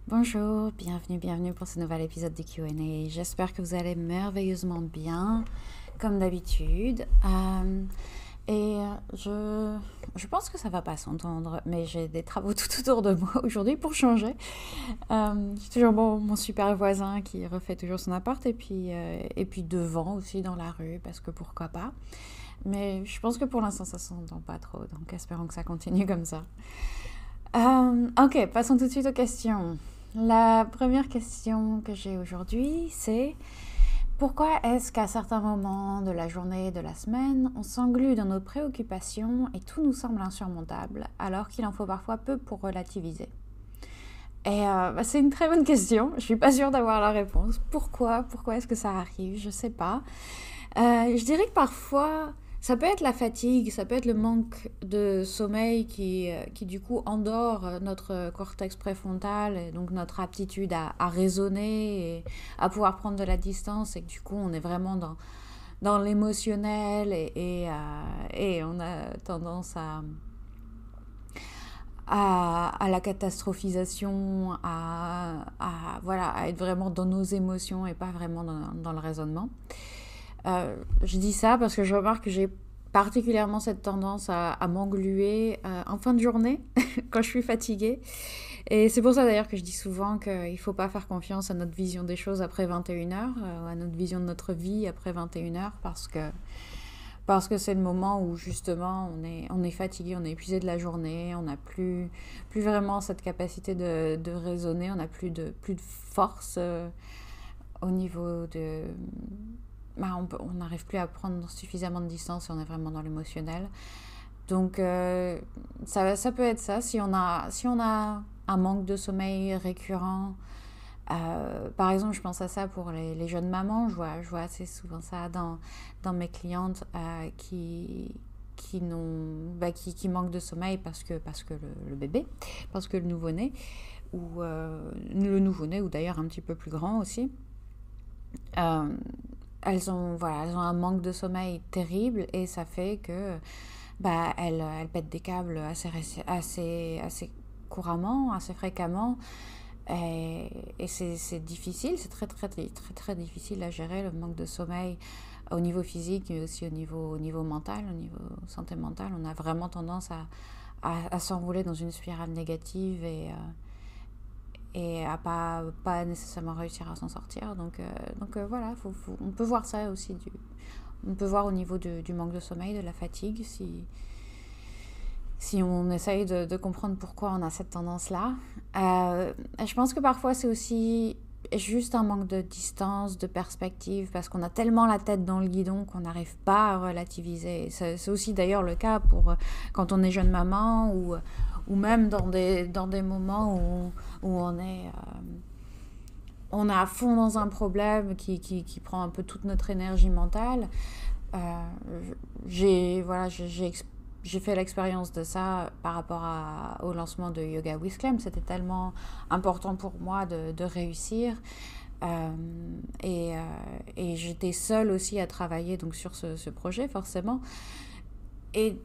Bonjour, bienvenue pour ce nouvel épisode du Q&A. J'espère que vous allez merveilleusement bien, comme d'habitude. Je pense que ça va pas s'entendre, mais j'ai des travaux tout autour de moi aujourd'hui pour changer. J'ai toujours mon super voisin qui refait toujours son appart et puis devant aussi dans la rue, parce que pourquoi pas. Mais je pense que pour l'instant ça s'entend pas trop, donc espérons que ça continue comme ça. Ok, passons tout de suite aux questions. La première question que j'ai aujourd'hui, c'est pourquoi est-ce qu'à certains moments de la journée et de la semaine, on s'englue dans nos préoccupations et tout nous semble insurmontable, alors qu'il en faut parfois peu pour relativiser? C'est une très bonne question. Je suis pas sûre d'avoir la réponse. Pourquoi est-ce que ça arrive? Je sais pas. Je dirais que parfois, ça peut être la fatigue, ça peut être le manque de sommeil qui du coup endort notre cortex préfrontal et donc notre aptitude à raisonner et à pouvoir prendre de la distance et que du coup on est vraiment dans l'émotionnel et on a tendance à la catastrophisation, voilà, à être vraiment dans nos émotions et pas vraiment dans le raisonnement. Je dis ça parce que je remarque que j'ai particulièrement cette tendance à m'engluer en fin de journée quand je suis fatiguée. Et c'est pour ça d'ailleurs que je dis souvent qu'il ne faut pas faire confiance à notre vision des choses après 21h, à notre vision de notre vie après 21h, parce que c'est le moment où justement on est fatigué, on est épuisé de la journée, on n'a plus vraiment cette capacité de raisonner, on n'a plus de force au niveau de... on n'arrive plus à prendre suffisamment de distance et on est vraiment dans l'émotionnel. Donc ça peut être ça, si on a un manque de sommeil récurrent. Par exemple, je pense à ça pour les jeunes mamans. Je vois assez souvent ça dans mes clientes qui manquent de sommeil parce que le bébé, parce que le nouveau-né, ou d'ailleurs un petit peu plus grand aussi. Elles ont un manque de sommeil terrible et ça fait que elles pètent des câbles assez couramment, assez fréquemment. Et c'est difficile, c'est très difficile à gérer le manque de sommeil au niveau physique et aussi au niveau mental, au niveau santé mentale. On a vraiment tendance à s'enrouler dans une spirale négative et à pas nécessairement réussir à s'en sortir. Donc voilà, on peut voir ça aussi. On peut voir au niveau du manque de sommeil, de la fatigue, si on essaye de comprendre pourquoi on a cette tendance-là. Je pense que parfois c'est aussi juste un manque de distance, de perspective, parce qu'on a tellement la tête dans le guidon qu'on n'arrive pas à relativiser. C'est aussi d'ailleurs le cas pour quand on est jeune maman ou même dans des moments où on est à fond dans un problème qui prend un peu toute notre énergie mentale. J'ai fait l'expérience de ça par rapport au lancement de Yoga with Clem. C'était tellement important pour moi de réussir. Et j'étais seule aussi à travailler donc sur ce projet, forcément. Et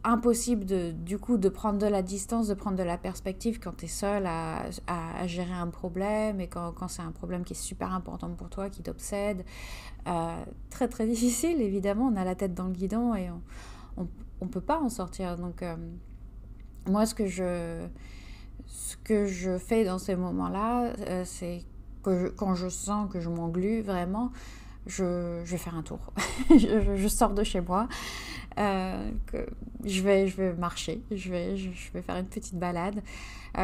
impossible du coup de prendre de la distance, de prendre de la perspective quand tu es seule à gérer un problème et quand c'est un problème qui est super important pour toi, qui t'obsède. Très difficile, évidemment, on a la tête dans le guidon et on peut pas en sortir. Donc moi ce que je fais dans ces moments-là, c'est que quand je sens que je m'englue vraiment, je vais faire un tour. je sors de chez moi, je vais marcher, je vais faire une petite balade.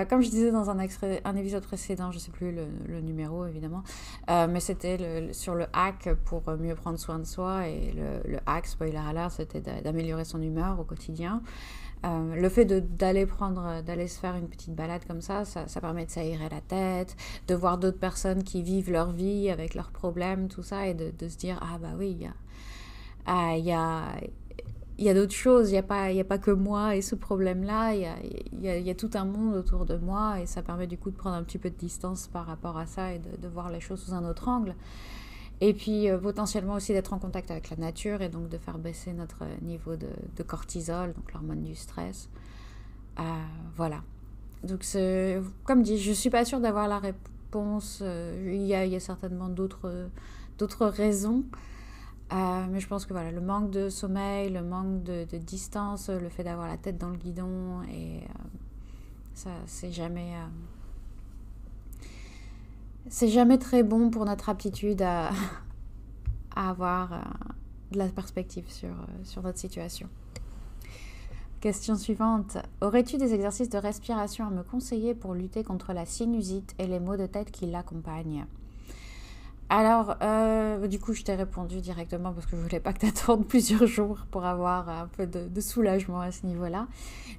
Comme je disais dans un épisode précédent, je ne sais plus le numéro évidemment, mais c'était sur le hack pour mieux prendre soin de soi. Et le hack, spoiler alert, c'était d'améliorer son humeur au quotidien. Le fait d'aller se faire une petite balade comme ça permet de s'aérer la tête, de voir d'autres personnes qui vivent leur vie avec leurs problèmes, tout ça, et de se dire ah bah oui, il y a d'autres choses, il y a pas que moi et ce problème-là, il y a tout un monde autour de moi, et ça permet du coup de prendre un petit peu de distance par rapport à ça et de voir les choses sous un autre angle. Et puis potentiellement aussi d'être en contact avec la nature et donc de faire baisser notre niveau de cortisol, donc l'hormone du stress. Voilà. Donc, comme dit, je ne suis pas sûre d'avoir la réponse. Il y a certainement d'autres raisons. Mais je pense que voilà, le manque de sommeil, le manque de distance, le fait d'avoir la tête dans le guidon, et ça, c'est jamais très bon pour notre aptitude à avoir de la perspective sur notre situation. Question suivante. Aurais-tu des exercices de respiration à me conseiller pour lutter contre la sinusite et les maux de tête qui l'accompagnent? Alors, du coup, je t'ai répondu directement parce que je voulais pas que tu attendes plusieurs jours pour avoir un peu de soulagement à ce niveau-là.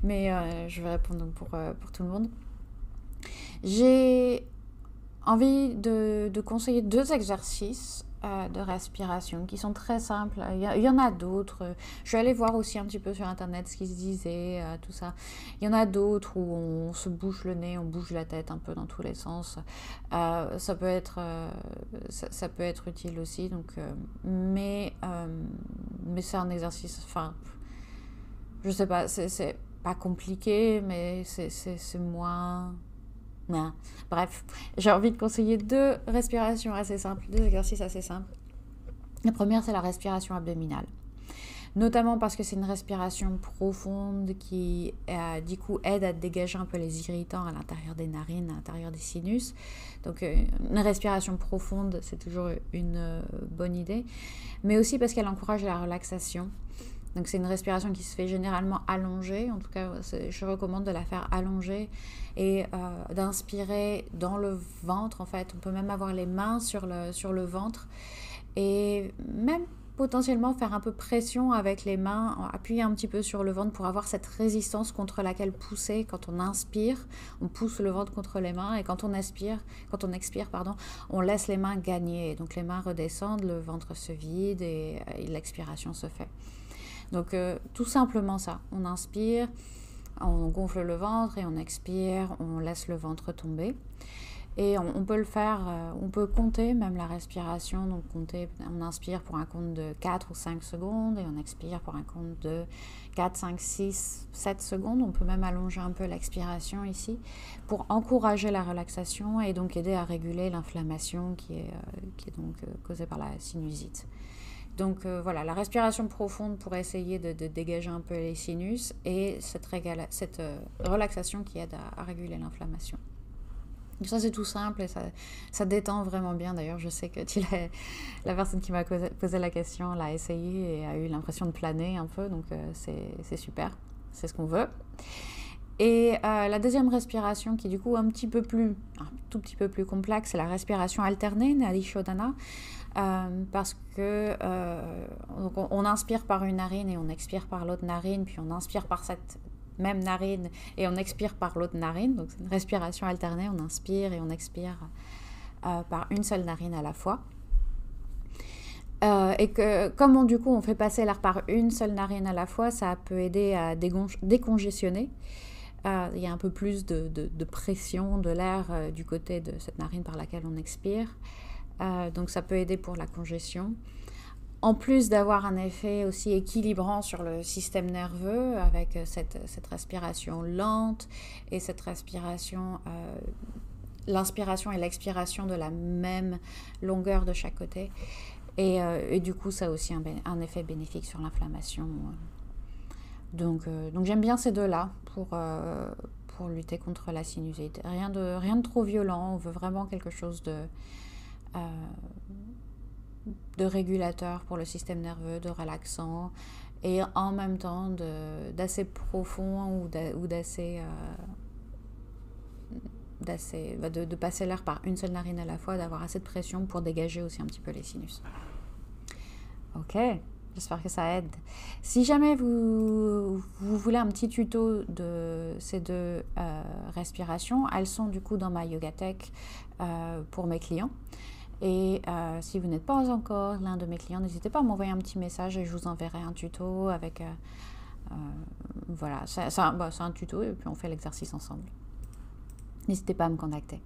Mais je vais répondre donc pour tout le monde. J'ai envie de conseiller 2 exercices de respiration qui sont très simples. Il y en a d'autres. Je suis allée voir aussi un petit peu sur internet ce qui se disait, tout ça. Il y en a d'autres où on se bouche le nez, on bouge la tête un peu dans tous les sens. Ça peut être utile aussi. Donc, mais c'est un exercice. Enfin, je sais pas. C'est pas compliqué, mais c'est moins. Non. Bref, j'ai envie de conseiller 2 respirations assez simples, 2 exercices assez simples. La première, c'est la respiration abdominale. Notamment parce que c'est une respiration profonde qui, du coup, aide à dégager un peu les irritants à l'intérieur des narines, à l'intérieur des sinus. Donc, une respiration profonde, c'est toujours une bonne idée. Mais aussi parce qu'elle encourage la relaxation. Donc, c'est une respiration qui se fait généralement allongée. En tout cas, je recommande de la faire allongée et d'inspirer dans le ventre. En fait, on peut même avoir les mains sur le ventre et même potentiellement faire un peu pression avec les mains, appuyer un petit peu sur le ventre pour avoir cette résistance contre laquelle pousser. Quand on inspire, on pousse le ventre contre les mains, et quand on expire, on laisse les mains gagner. Donc, les mains redescendent, le ventre se vide et l'expiration se fait. Donc, tout simplement ça. On inspire, on gonfle le ventre et on expire, on laisse le ventre tomber. Et on peut le faire, on peut compter même la respiration. Donc, on inspire pour un compte de 4 ou 5 secondes et on expire pour un compte de 4, 5, 6, 7 secondes. On peut même allonger un peu l'expiration ici pour encourager la relaxation et donc aider à réguler l'inflammation qui est donc causée par la sinusite. Donc voilà, la respiration profonde pour essayer de dégager un peu les sinus et cette relaxation qui aide à réguler l'inflammation. Donc ça, c'est tout simple et ça détend vraiment bien. D'ailleurs, je sais que la personne qui m'a posé la question l'a essayé et a eu l'impression de planer un peu, donc c'est super, c'est ce qu'on veut. Et la deuxième respiration qui est du coup un tout petit peu plus complexe, c'est la respiration alternée, Nadi Shodhana. Parce que donc on inspire par une narine et on expire par l'autre narine, puis on inspire par cette même narine et on expire par l'autre narine. Donc c'est une respiration alternée, on inspire et on expire par une seule narine à la fois. Et que comme du coup on fait passer l'air par une seule narine à la fois, ça peut aider à décongestionner. Il y a un peu plus de pression de l'air du côté de cette narine par laquelle on expire. Donc ça peut aider pour la congestion. En plus d'avoir un effet aussi équilibrant sur le système nerveux avec cette respiration lente et cette respiration, l'inspiration et l'expiration de la même longueur de chaque côté. Et du coup, ça a aussi un effet bénéfique sur l'inflammation. Donc j'aime bien ces 2-là pour lutter contre la sinusite. Rien de trop violent, on veut vraiment quelque chose de régulateur pour le système nerveux, de relaxant, et en même temps d'assez profond ou d'assez de passer l'air par une seule narine à la fois, d'avoir assez de pression pour dégager aussi un petit peu les sinus. Ok, j'espère que ça aide. Si jamais vous voulez un petit tuto de ces 2 respirations, elles sont du coup dans ma YogaTech pour mes clients. Et si vous n'êtes pas encore l'un de mes clients, n'hésitez pas à m'envoyer un petit message et je vous enverrai un tuto avec... voilà, c'est un tuto et puis on fait l'exercice ensemble. N'hésitez pas à me contacter.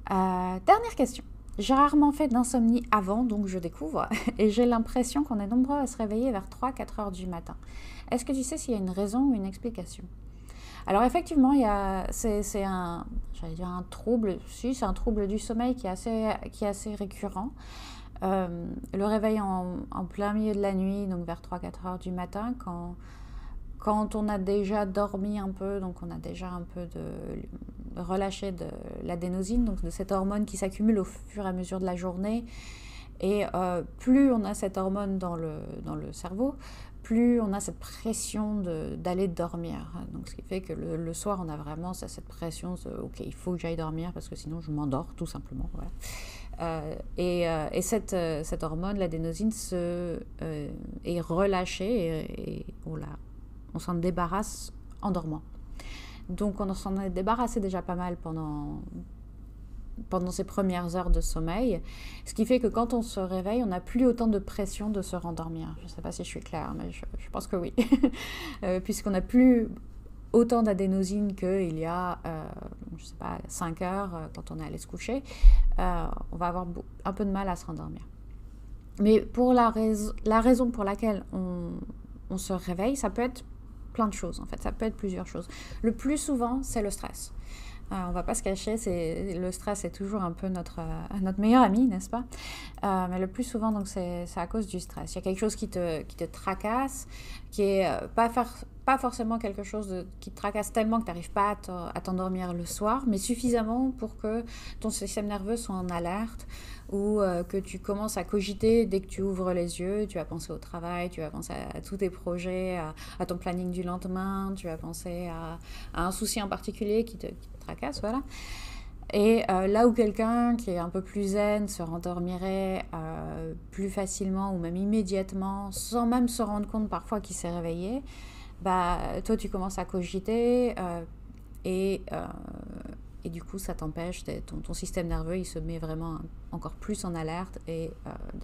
Dernière question. J'ai rarement fait d'insomnie avant, donc je découvre. Et j'ai l'impression qu'on est nombreux à se réveiller vers 3-4 heures du matin. Est-ce que tu sais s'il y a une raison ou une explication ? Alors effectivement, c'est un, j'allais dire un trouble, si c'est un trouble du sommeil qui est assez récurrent. Le réveil en plein milieu de la nuit, donc vers 3-4 heures du matin, quand on a déjà dormi un peu, donc on a déjà un peu relâché de l'adénosine, donc de cette hormone qui s'accumule au fur et à mesure de la journée. Et plus on a cette hormone dans le cerveau, plus on a cette pression d'aller dormir. Donc, ce qui fait que le soir, on a vraiment cette pression, ok, il faut que j'aille dormir parce que sinon je m'endors, tout simplement. Voilà. Et cette hormone, l'adénosine, est relâchée et on s'en débarrasse en dormant. Donc on s'en est débarrassé déjà pas mal pendant ces premières heures de sommeil, ce qui fait que quand on se réveille, on n'a plus autant de pression de se rendormir. Je ne sais pas si je suis claire, mais je pense que oui. Puisqu'on n'a plus autant d'adénosine qu'il y a, je sais pas, 5 heures, quand on est allé se coucher, on va avoir un peu de mal à se rendormir. Mais pour la raison pour laquelle on se réveille, ça peut être plein de choses, en fait. Ça peut être plusieurs choses. Le plus souvent, c'est le stress. On ne va pas se cacher, le stress est toujours un peu notre meilleur ami, n'est-ce pas? Mais le plus souvent, donc, c'est à cause du stress. Il y a quelque chose qui te tracasse, qui est pas forcément quelque chose qui te tracasse tellement que tu n'arrives pas à t'endormir le soir, mais suffisamment pour que ton système nerveux soit en alerte ou que tu commences à cogiter dès que tu ouvres les yeux. Tu vas penser au travail, tu vas penser à tous tes projets, à ton planning du lendemain, tu vas penser à un souci en particulier qui te tracasse, voilà. Et là où quelqu'un qui est un peu plus zen se rendormirait plus facilement ou même immédiatement, sans même se rendre compte parfois qu'il s'est réveillé, bah, toi tu commences à cogiter et du coup ça t'empêche, ton système nerveux il se met vraiment encore plus en alerte et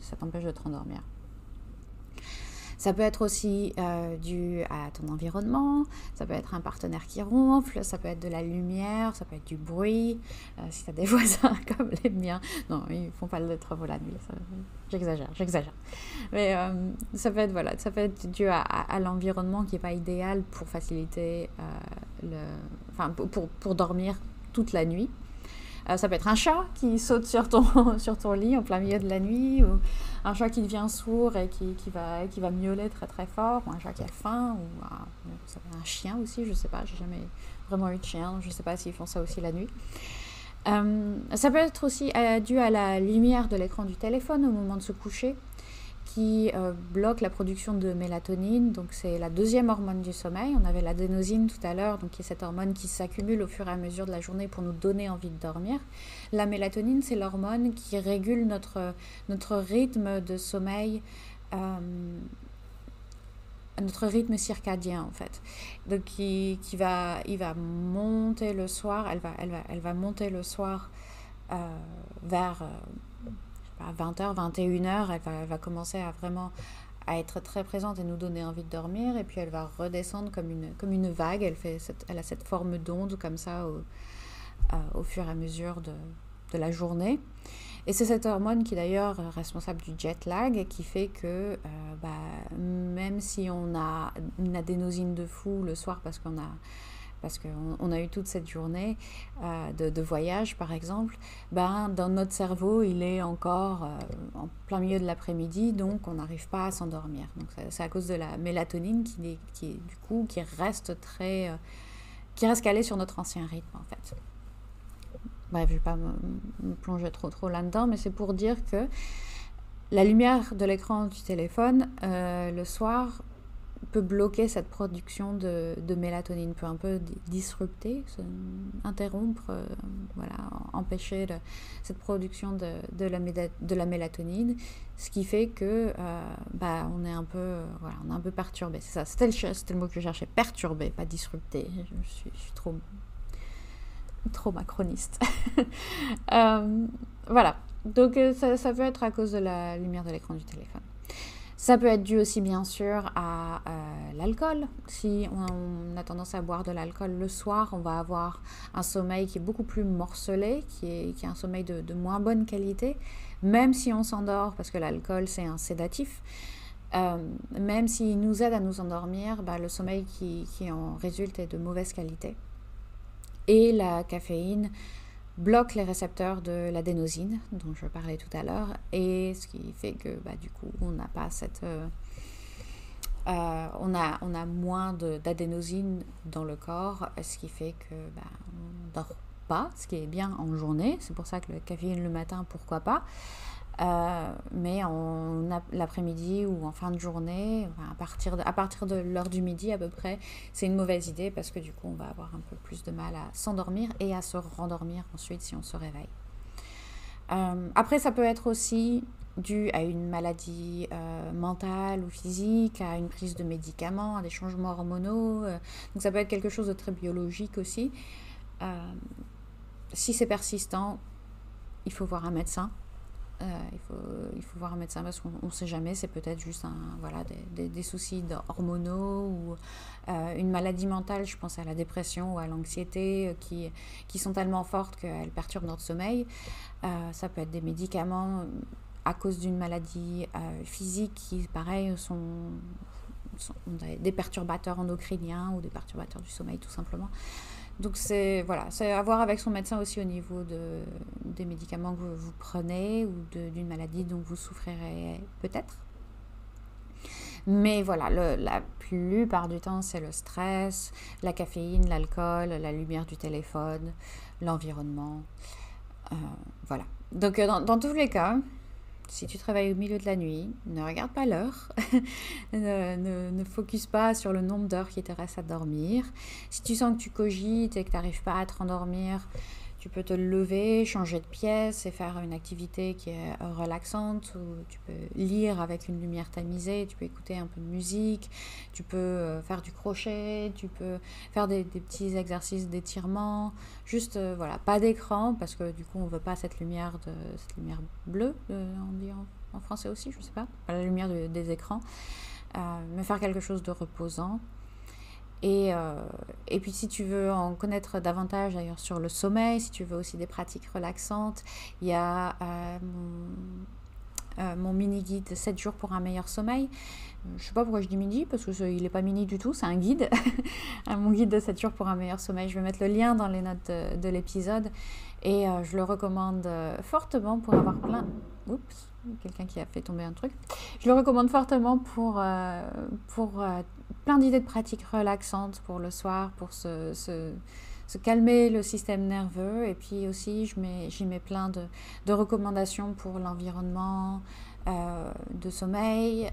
ça t'empêche de te rendormir. Ça peut être aussi dû à ton environnement, ça peut être un partenaire qui ronfle, ça peut être de la lumière, ça peut être du bruit, si tu as des voisins comme les miens. Non, ils ne font pas le travaux la nuit, j'exagère. Mais ça peut être dû à l'environnement qui n'est pas idéal pour faciliter, pour dormir toute la nuit. Ça peut être un chat qui saute sur ton lit en plein milieu de la nuit, ou un chat qui devient sourd et qui va miauler très très fort, ou un chat qui a faim, ou un chien aussi, je sais pas, j'ai jamais vraiment eu de chien, je sais pas s'ils font ça aussi la nuit. Ça peut être aussi dû à la lumière de l'écran du téléphone au moment de se coucher, qui bloque la production de mélatonine, donc c'est la deuxième hormone du sommeil. On avait l'adénosine tout à l'heure, donc qui est cette hormone qui s'accumule au fur et à mesure de la journée pour nous donner envie de dormir. La mélatonine, c'est l'hormone qui régule notre rythme de sommeil, notre rythme circadien en fait. Donc il va monter le soir, elle va monter le soir vers à 20h, 21h, elle va commencer à vraiment être très présente et nous donner envie de dormir, et puis elle va redescendre comme une vague. Elle a cette forme d'onde comme ça au fur et à mesure de la journée. Et c'est cette hormone qui est d'ailleurs responsable du jet lag, qui fait que même si on a une adénosine de fou le soir parce qu'on a eu toute cette journée de voyage, par exemple, dans notre cerveau, il est encore en plein milieu de l'après-midi, donc on n'arrive pas à s'endormir. Donc c'est à cause de la mélatonine qui reste calée sur notre ancien rythme, en fait. Bref, je ne vais pas me plonger trop là-dedans, mais c'est pour dire que la lumière de l'écran du téléphone, le soir, peut bloquer cette production de mélatonine, peut un peu disrupter, interrompre, empêcher cette production de la mélatonine, ce qui fait que on est un peu perturbé. C'est ça, c'était le mot que je cherchais, perturbé, pas disrupté. Je suis trop macroniste. Voilà, donc ça peut être à cause de la lumière de l'écran du téléphone. Ça peut être dû aussi bien sûr à l'alcool. Si on a tendance à boire de l'alcool le soir, on va avoir un sommeil qui est beaucoup plus morcelé, qui est un sommeil de moins bonne qualité, même si on s'endort, parce que l'alcool c'est un sédatif. Même s'il nous aide à nous endormir, le sommeil qui en résulte est de mauvaise qualité. Et la caféine bloque les récepteurs de l'adénosine, dont je parlais tout à l'heure, et ce qui fait que du coup, on n'a pas cette... on a moins d'adénosine dans le corps, ce qui fait que on ne dort pas, ce qui est bien en journée. C'est pour ça que la caféine le matin, pourquoi pas. Mais l'après-midi ou en fin de journée, à partir de l'heure du midi à peu près, c'est une mauvaise idée parce que du coup on va avoir un peu plus de mal à s'endormir et à se rendormir ensuite si on se réveille. Après, ça peut être aussi dû à une maladie mentale ou physique, à une prise de médicaments, à des changements hormonaux. Donc ça peut être quelque chose de très biologique aussi. Si c'est persistant, il faut voir un médecin. Il faut voir un médecin parce qu'on ne sait jamais, c'est peut-être juste des soucis hormonaux ou une maladie mentale, je pense à la dépression ou à l'anxiété qui sont tellement fortes qu'elles perturbent notre sommeil. Ça peut être des médicaments à cause d'une maladie physique qui, pareil, sont des perturbateurs endocriniens ou des perturbateurs du sommeil tout simplement. Donc c'est à voir avec son médecin aussi au niveau des médicaments que vous prenez ou d'une maladie dont vous souffrirez peut-être. Mais voilà, la plupart du temps, c'est le stress, la caféine, l'alcool, la lumière du téléphone, l'environnement. Voilà. Donc dans tous les cas, si tu travailles au milieu de la nuit, ne regarde pas l'heure, ne focus pas sur le nombre d'heures qui te reste à dormir. Si tu sens que tu cogites et que tu n'arrives pas à te rendormir, tu peux te lever, changer de pièce et faire une activité qui est relaxante, ou tu peux lire avec une lumière tamisée, tu peux écouter un peu de musique, tu peux faire du crochet, tu peux faire des petits exercices d'étirement, juste pas d'écran parce que du coup on veut pas cette lumière bleue, on dit en français aussi, je sais pas, la lumière des écrans, mais faire quelque chose de reposant. Et puis si tu veux en connaître davantage d'ailleurs sur le sommeil, si tu veux aussi des pratiques relaxantes, il y a mon mini-guide 7 jours pour un meilleur sommeil. Je ne sais pas pourquoi je dis mini, parce qu'il n'est pas mini du tout, c'est un guide. Mon guide de 7 jours pour un meilleur sommeil. Je vais mettre le lien dans les notes de l'épisode. Et je le recommande fortement pour avoir plein... Oups, quelqu'un qui a fait tomber un truc. Je le recommande fortement pour plein d'idées de pratiques relaxantes pour le soir, pour se calmer le système nerveux. Et puis aussi, j'y mets plein de recommandations pour l'environnement de sommeil,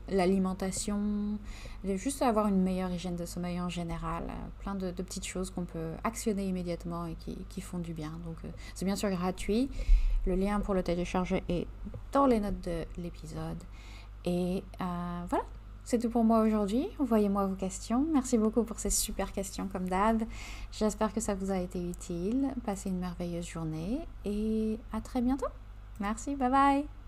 l'alimentation, juste avoir une meilleure hygiène de sommeil en général, plein de petites choses qu'on peut actionner immédiatement et qui font du bien. Donc c'est bien sûr gratuit, le lien pour le télécharger est dans les notes de l'épisode. Et voilà, c'est tout pour moi aujourd'hui. Envoyez-moi vos questions. Merci beaucoup pour ces super questions comme d'hab. J'espère que ça vous a été utile. Passez une merveilleuse journée et à très bientôt. Merci, bye bye.